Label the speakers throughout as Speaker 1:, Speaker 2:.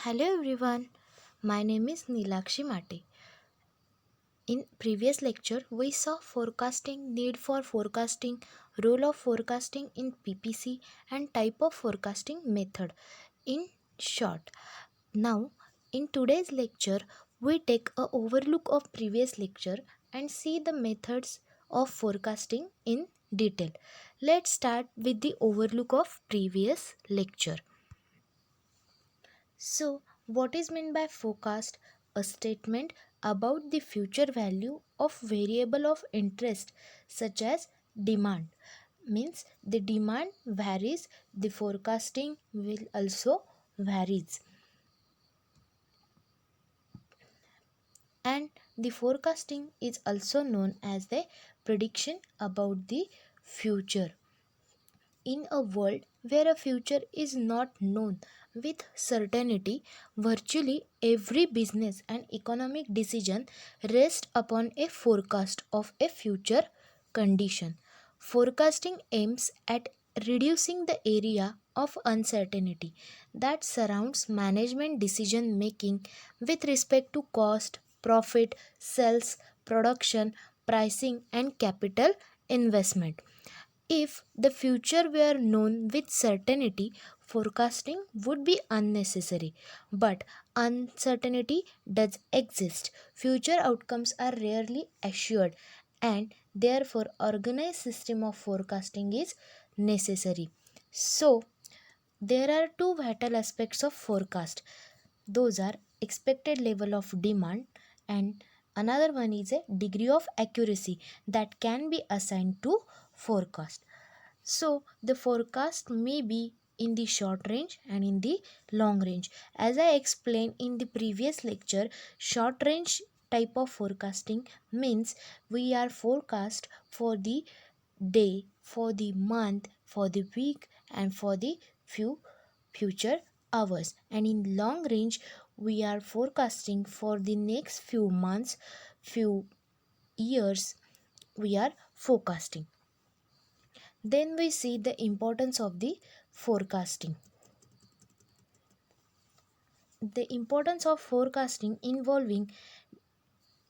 Speaker 1: Hello everyone, my name is Nilakshi Mate. In previous lecture, we saw forecasting, need for forecasting, role of forecasting in PPC and type of forecasting method. In short, now in today's lecture, we take a overlook of previous lecture and see the methods of forecasting in detail. Let's start with the overlook of previous lecture. So, what is meant by forecast? A statement about the future value of variable of interest such as demand. Means the demand varies, the forecasting will also varies. And the forecasting is also known as the prediction about the future. In a world where a future is not known with certainty, virtually every business and economic decision rests upon a forecast of a future condition. Forecasting aims at reducing the area of uncertainty that surrounds management decision making with respect to cost, profit, sales, production, pricing, and capital investment. If the future were known with certainty, forecasting would be unnecessary. But uncertainty does exist. Future outcomes are rarely assured, and therefore organized system of forecasting is necessary. So there are two vital aspects of forecast. Those are expected level of demand, and another one is a degree of accuracy that can be assigned to forecast. So the forecast may be in the short range and in the long range. As I explained in the previous lecture, short range type of forecasting means we are forecast for the day, for the month, for the week, and for the few future hours. And in long range, we are forecasting for the next few months, few years. We are forecasting. Then we see the importance of the forecasting. The importance of forecasting involving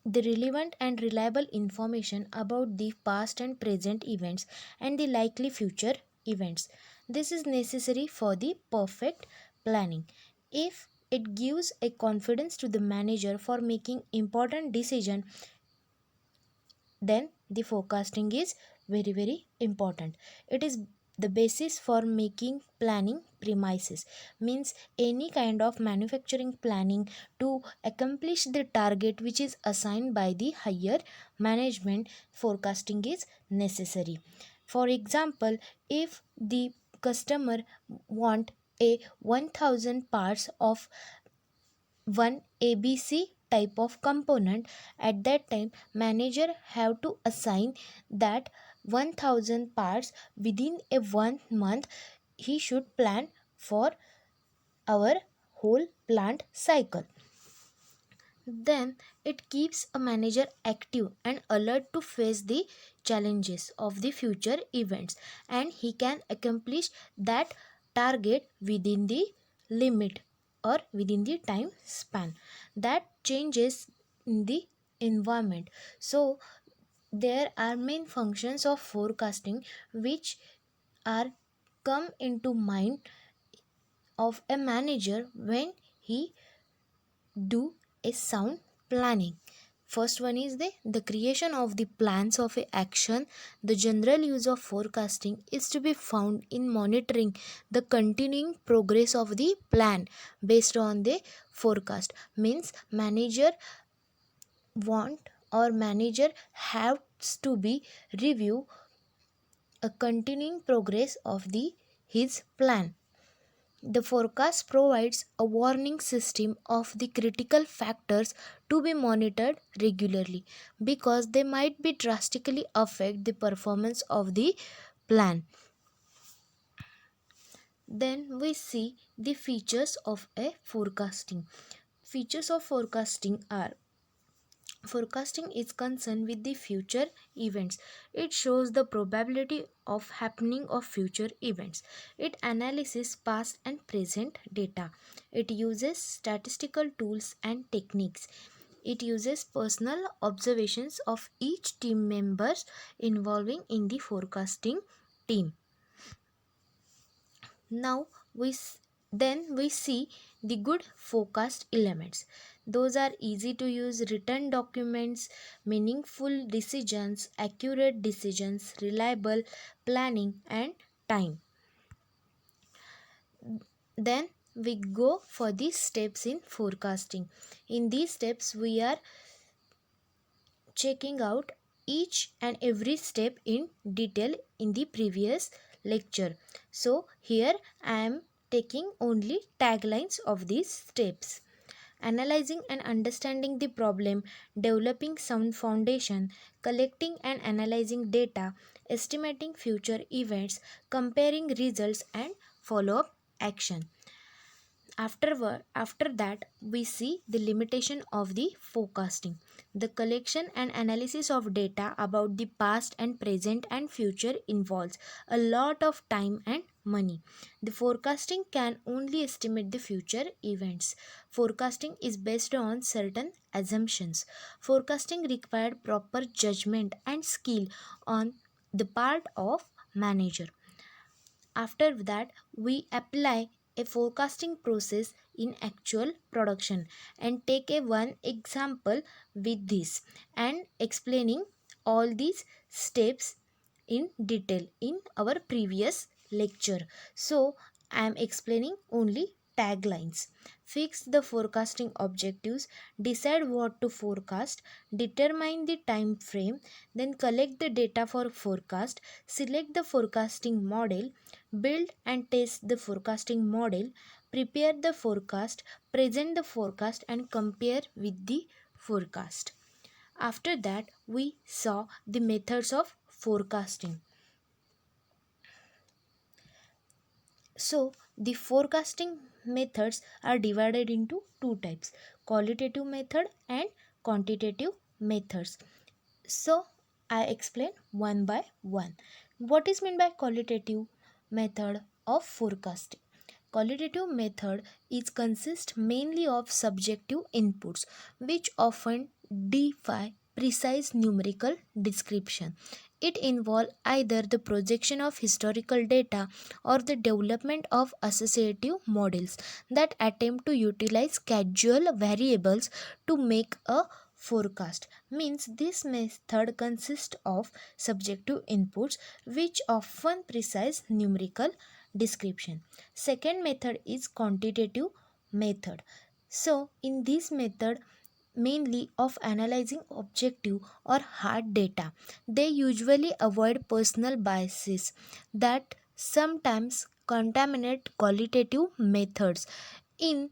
Speaker 1: the relevant and reliable information about the past and present events and the likely future events. This is necessary for the perfect planning. If it gives a confidence to the manager for making important decision, then the forecasting is very important. It is the basis for making planning premises. Means any kind of manufacturing planning to accomplish the target which is assigned by the higher management, forecasting is necessary. For example, if the customer want a 1000 parts of one ABC type of component, at that time manager have to assign that 1000 parts within a 1 month. He should plan for our whole plant cycle. Then it keeps a manager active and alert to face the challenges of the future events, and he can accomplish that target within the limit or within the time span that changes in the environment. So there are main functions of forecasting which are come into mind of a manager when he do a sound planning. First one is the creation of the plans of a action. The general use of forecasting is to be found in monitoring the continuing progress of the plan based on the forecast. Means manager want or manager has to be review a continuing progress of the his plan. The forecast provides a warning system of the critical factors to be monitored regularly because they might be drastically affect the performance of the plan. Then we see the features of a forecasting. Features of forecasting are Forecasting is concerned with the future events. It shows the probability of happening of future events. It analyzes past and present data. It uses statistical tools and techniques. It uses personal observations of each team members involving in the forecasting team. Now then we see the good forecast elements. Those are easy to use written documents, meaningful decisions, accurate decisions, reliable planning and time. Then we go for the steps in forecasting. In these steps we are checking out each and every step in detail in the previous lecture. So here I am taking only taglines of these steps. Analyzing and understanding the problem, developing sound foundation, collecting and analyzing data, estimating future events, comparing results and follow up action. After that, we see the limitation of the forecasting. The collection and analysis of data about the past and present and future involves a lot of time and money. The forecasting can only estimate the future events. Forecasting is based on certain assumptions. Forecasting required proper judgment and skill on the part of manager. After that, we apply a forecasting process in actual production and take a one example with this and explaining all these steps in detail in our previous lecture. So I am explaining only taglines. Fix the forecasting objectives, decide what to forecast, determine the time frame, then collect the data for forecast, select the forecasting model, build and test the forecasting model, prepare the forecast, present the forecast and compare with the forecast. After that, we saw the methods of forecasting. So, the forecasting methods are divided into two types: qualitative method and quantitative methods. So, I explain one by one. What is meant by qualitative method of forecasting? Qualitative method is consist mainly of subjective inputs which often defy precise numerical description. It involves either the projection of historical data or the development of associative models that attempt to utilize casual variables to make a forecast. Means this method consists of subjective inputs which often precise numerical description. Second method is quantitative method. So in this method mainly of analyzing objective or hard data, they usually avoid personal biases that sometimes contaminate qualitative methods. In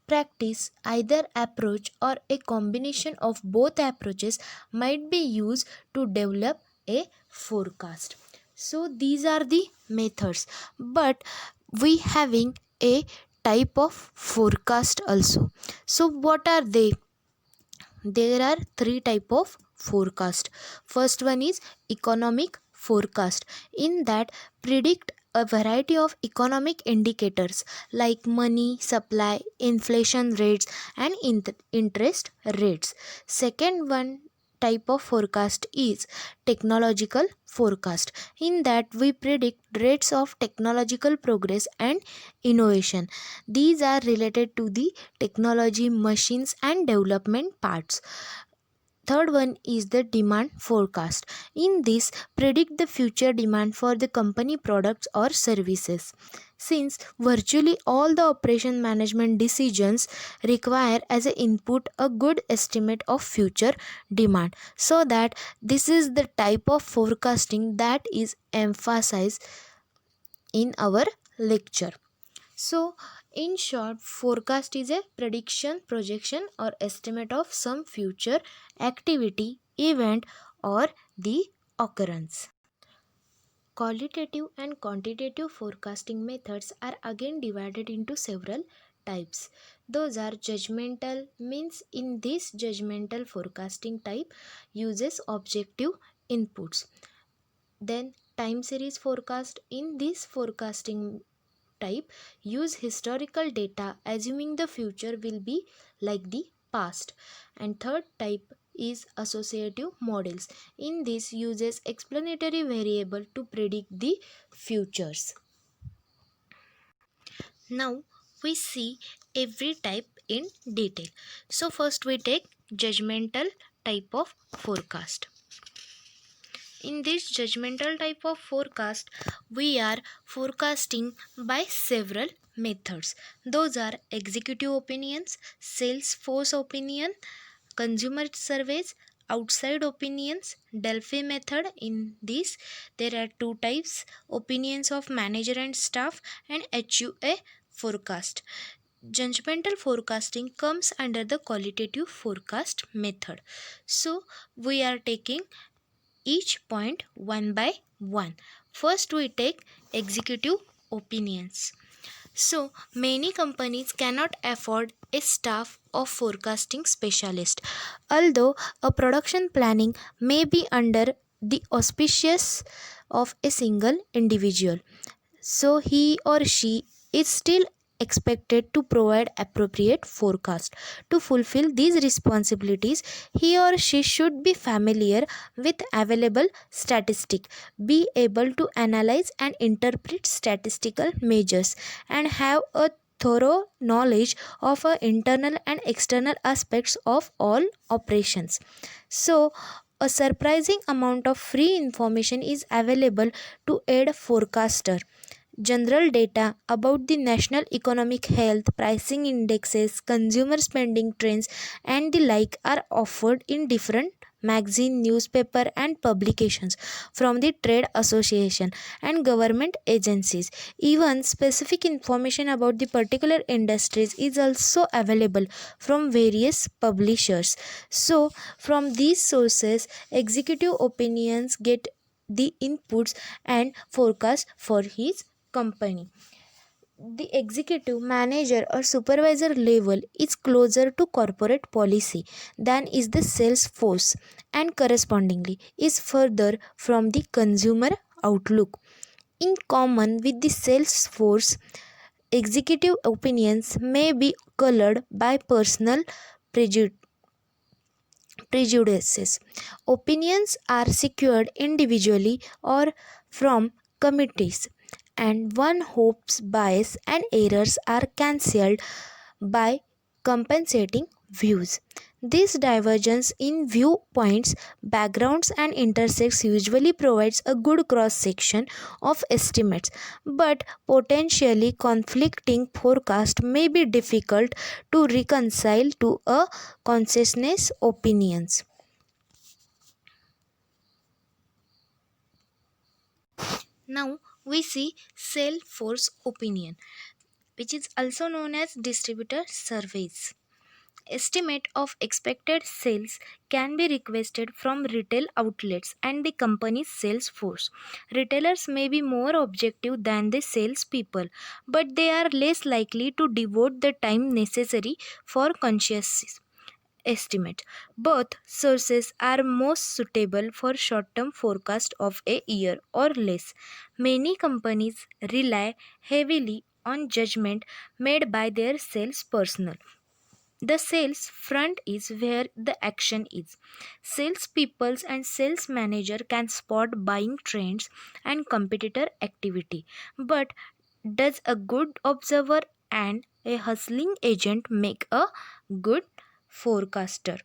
Speaker 1: practice, either approach or a combination of both approaches might be used to develop a forecast. So these are the methods, but we having a type of forecast also. So what are they? There are three type of forecast. First one is economic forecast. In that, predict a variety of economic indicators like money supply, inflation rates and interest rates. Second one type of forecast is technological forecast. In that, we predict rates of technological progress and innovation. These are related to the technology, machines and development parts. Third one is the demand forecast. In this, predict the future demand for the company products or services. Since virtually all the operation management decisions require as an input a good estimate of future demand, so that this is the type of forecasting that is emphasized in our lecture. So, in short, forecast is a prediction, projection, or estimate of some future activity, event, or the occurrence. Qualitative and quantitative forecasting methods are again divided into several types. Those are judgmental, means in this judgmental forecasting type uses objective inputs. Then time series forecast, in this forecasting type use historical data assuming the future will be like the past. And third type is associative models, in this uses explanatory variable to predict the futures. Now we see every type in detail. So first we take judgmental type of forecast. In this judgmental type of forecast, we are forecasting by several methods. Those are executive opinions, sales force opinion, consumer surveys, outside opinions, Delphi method. In this, there are two types: opinions of manager and staff, and HUA forecast. Judgmental forecasting comes under the qualitative forecast method. So, we are taking each point one by one. First, we take executive opinions. So, many companies cannot afford a staff of forecasting specialist. Although a production planning may be under the auspices of a single individual, so he or she is still expected to provide appropriate forecast. To fulfill these responsibilities, he or she should be familiar with available statistics, be able to analyze and interpret statistical measures, and have a thorough knowledge of internal and external aspects of all operations. So a surprising amount of free information is available to aid forecaster. General data about the national economic health, pricing indexes, consumer spending trends, and the like are offered in different magazine, newspaper, and publications from the trade association and government agencies. Even specific information about the particular industries is also available from various publishers. So, from these sources, executive opinions get the inputs and forecast for his company. The executive, manager, or supervisor level is closer to corporate policy than is the sales force, and correspondingly is further from the consumer outlook. In common with the sales force, executive opinions may be colored by personal prejudice prejudices. Opinions are secured individually or from committees, and one hopes bias and errors are cancelled by compensating views. This divergence in viewpoints, backgrounds, and intersects usually provides a good cross section of estimates, but potentially conflicting forecast may be difficult to reconcile to a consensus opinions. Now we see sale force opinion, which is also known as distributor surveys. Estimate of expected sales can be requested from retail outlets and the company's sales force. Retailers may be more objective than the salespeople, but they are less likely to devote the time necessary for conscious estimate. Both sources are most suitable for short-term forecast of a year or less. Many companies rely heavily on judgment made by their sales personnel. The sales front is where the action is. Salespeople and sales manager can spot buying trends and competitor activity. But does a good observer and a hustling agent make a good forecaster?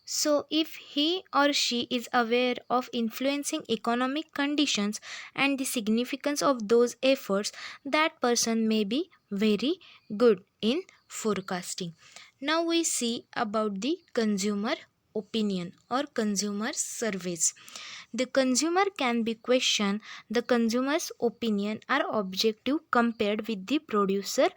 Speaker 1: So, if he or she is aware of influencing economic conditions and the significance of those efforts, that person may be very good in forecasting. Now, we see about the consumer opinion or consumer surveys. The consumer can be questioned. The consumer's opinion are objective compared with the producer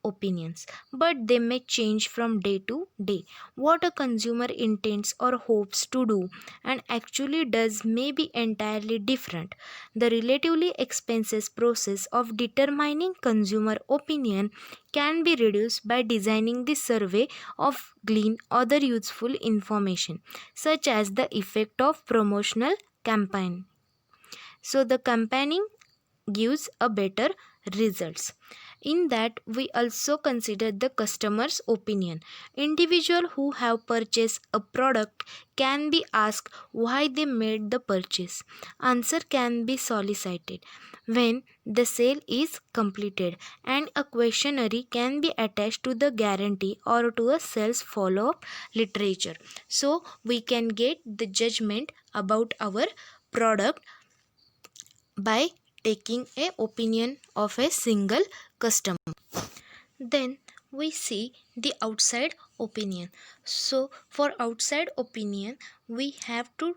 Speaker 1: opinions, but they may change from day to day. What a consumer intends or hopes to do and actually does may be entirely different. The relatively expensive process of determining consumer opinion can be reduced by designing the survey of glean other useful information, such as the effect of promotional campaign. So the campaigning gives a better results. In that we also consider the customer's opinion. Individual who have purchased a product can be asked why they made the purchase. Answer can be solicited when the sale is completed, and a questionnaire can be attached to the guarantee or to a sales follow-up literature, so we can get the judgment about our product by taking a opinion of a single customer. Then we see the outside opinion. So for outside opinion we have to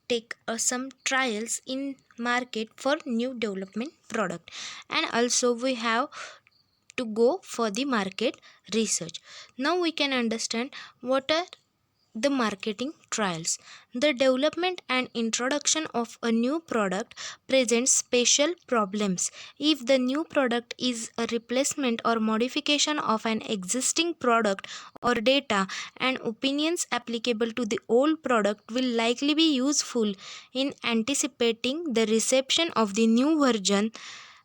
Speaker 1: take some trials in market for new development product, and also we have to go for the market research. Now we can understand what are the marketing trials. The development and introduction of a new product presents special problems. If the new product is a replacement or modification of an existing product, or data and opinions applicable to the old product will likely be useful in anticipating the reception of the new version.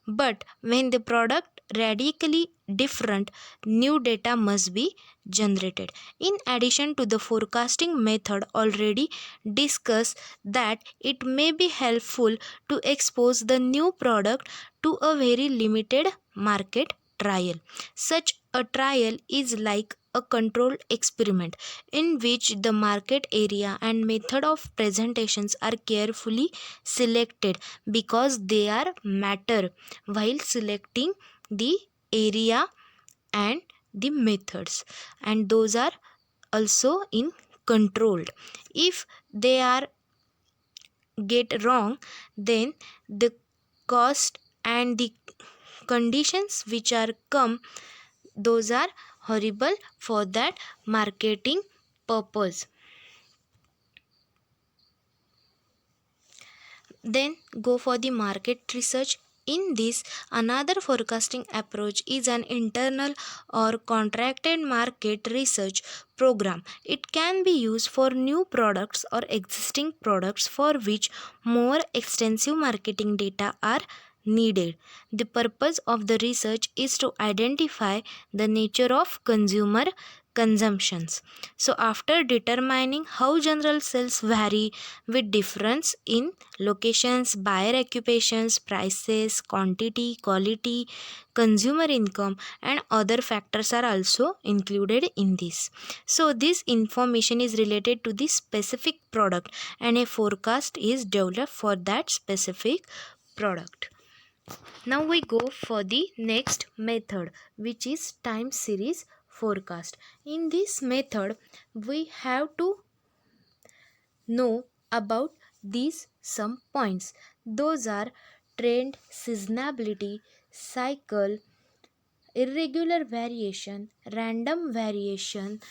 Speaker 1: But when the product radically different, new data must be generated. In addition to the forecasting method already discussed, that it may be helpful to expose the new product to a very limited market trial. Such a trial is like a controlled experiment in which the market area and method of presentations are carefully selected because they are matter while selecting the area and the methods, and those are also in controlled. If they are get wrong, then the cost and the conditions which are come, those are horrible for that marketing purpose. Then go for the market research. In this, another forecasting approach is an internal or contracted market research program. It can be used for new products or existing products for which more extensive marketing data are needed. The purpose of the research is to identify the nature of consumer consumptions. So after determining how general sales vary with difference in locations, buyer occupations, prices, quantity, quality, consumer income, and other factors are also included in this. So this information is related to the specific product, and a forecast is developed for that specific product. Now we go for the next method, which is time series forecast. In this method we have to know about these some points. Those are trend, seasonality, cycle, irregular variation, random variation.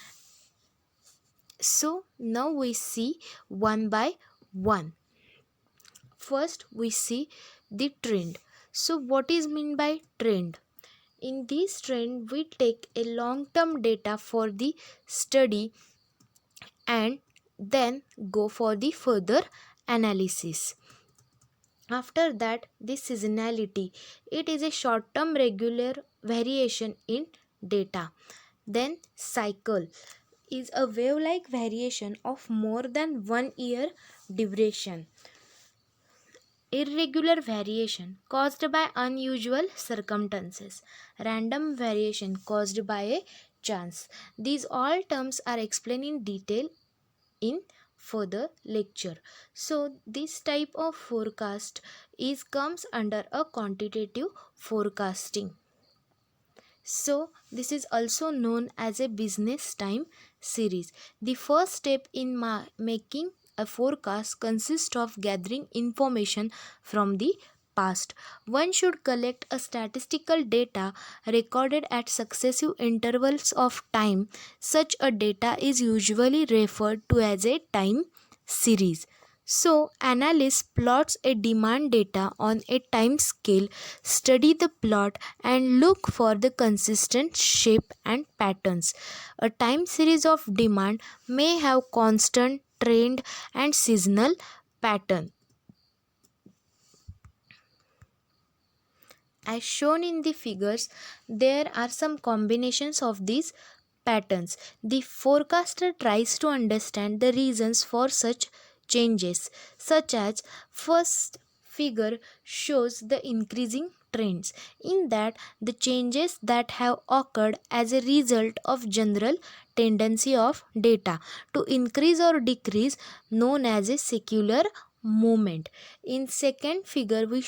Speaker 1: So now we see one by one. First we see the trend. So what is mean by trend? In this trend we take a long term data for the study and then go for the further analysis. After that, the seasonality, it is a short term regular variation in data. Then cycle is a wave like variation of more than 1 year duration. Irregular variation caused by unusual circumstances. Random variation caused by a chance. These all terms are explained in detail in further lecture. So this type of forecast is comes under a quantitative forecasting. So this is also known as a business time series. The first step in making a forecast consists of gathering information from the past. One should collect a statistical data recorded at successive intervals of time. Such a data is usually referred to as a time series. So, analyst plots a demand data on a time scale, study the plot and look for the consistent shape and patterns. A time series of demand may have constant trend and seasonal pattern. As shown in the figures, there are some combinations of these patterns. The forecaster tries to understand the reasons for such changes, such as first figure shows the increasing trends, in that the changes that have occurred as a result of general tendency of data to increase or decrease, known as a secular movement. In second figure we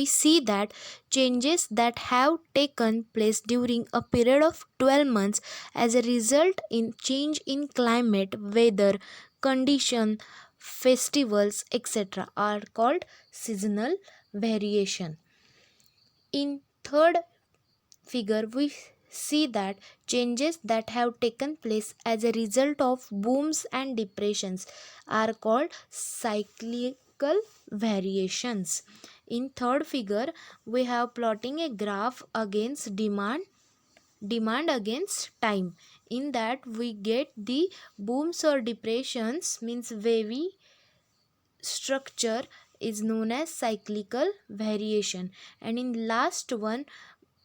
Speaker 1: see that changes that have taken place during a period of 12 months as a result in change in climate, weather condition, festivals, etc., are called seasonal variation. In third figure we see that changes that have taken place as a result of booms and depressions are called cyclical variations. In third figure we have plotting a graph against demand against time, in that we get the booms or depressions means wavy structure is known as cyclical variation, and in last one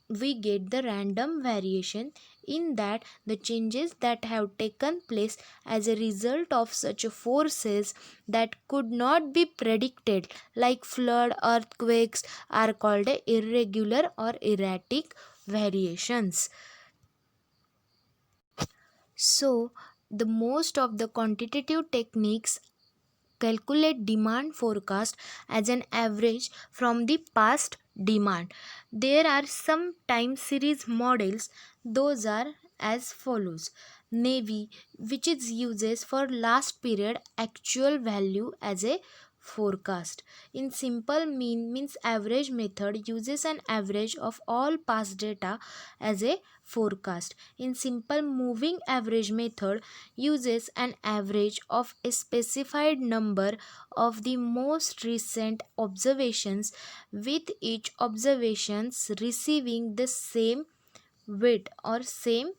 Speaker 1: we get the random variation, in that the changes that have taken place as a result of such forces that could not be predicted, like flood, earthquakes, are called irregular or erratic variations. So the most of the quantitative techniques calculate demand forecast as an average from the past demand. There are some time series models, those are as follows. Navy, which is uses for last period actual value as a forecast. In simple mean means average method uses an average of all past data as a forecast. In simple moving average method uses an average of a specified number of the most recent observations, with each observations receiving the same weight or same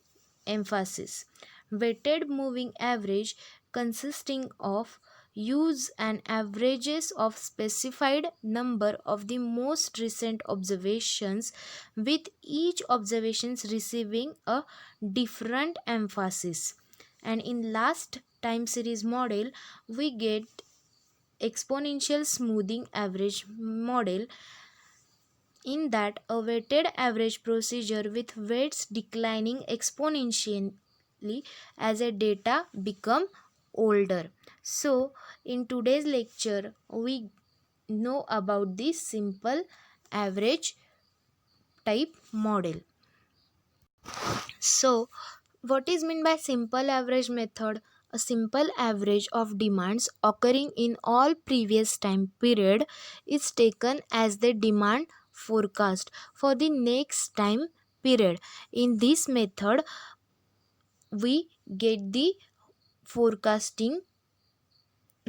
Speaker 1: emphasis. Weighted moving average consisting of use an averages of specified number of the most recent observations, with each observations receiving a different emphasis. And in last time series model we get exponential smoothing average model, in that a weighted average procedure with weights declining exponentially as a data become older. So in today's lecture we know about this simple average type model. So what is meant by simple average method? A simple average of demands occurring in all previous time period is taken as the demand forecast for the next time period. In this method, we get the forecasting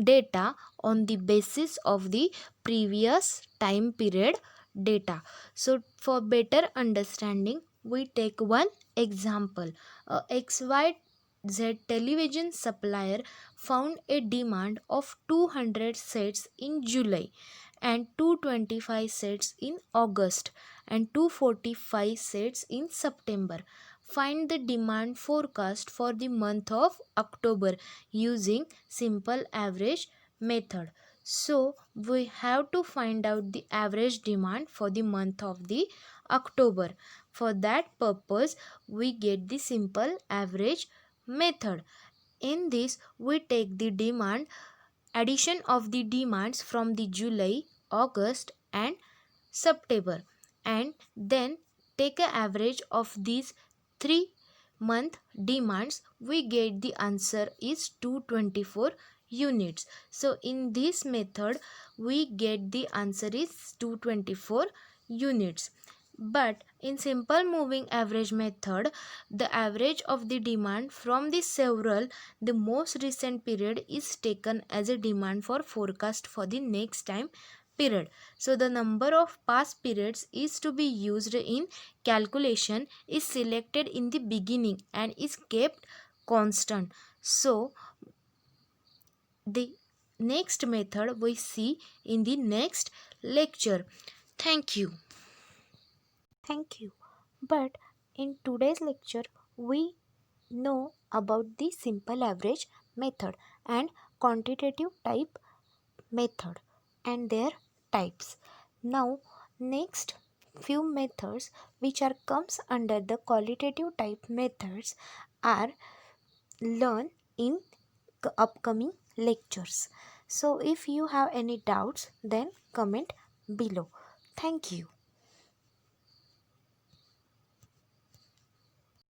Speaker 1: data on the basis of the previous time period data. So for better understanding we take one example. A XYZ television supplier found a demand of 200 sets in July and 225 sets in August and 245 sets in September. Find the demand forecast for the month of October using simple average method. So we have to find out the average demand for the month of the October. For that purpose we get the simple average method. In this we take the demand addition of the demands from the July, August and September, and then take an average of these 3 month demands. We get the answer is 224 units. So in this method we get the answer is 224 units. But in simple moving average method, the average of the demand from the several the most recent period is taken as a demand for forecast for the next time period. So the number of past periods is to be used in calculation is selected in the beginning and is kept constant. So the next method we see in the next lecture. Thank you. Thank you. But in today's lecture, we know about the simple average method and quantitative type method and their types. Now, next few methods which are comes under the qualitative type methods are learn in upcoming lectures. So if you have any doubts, then comment below. Thank you.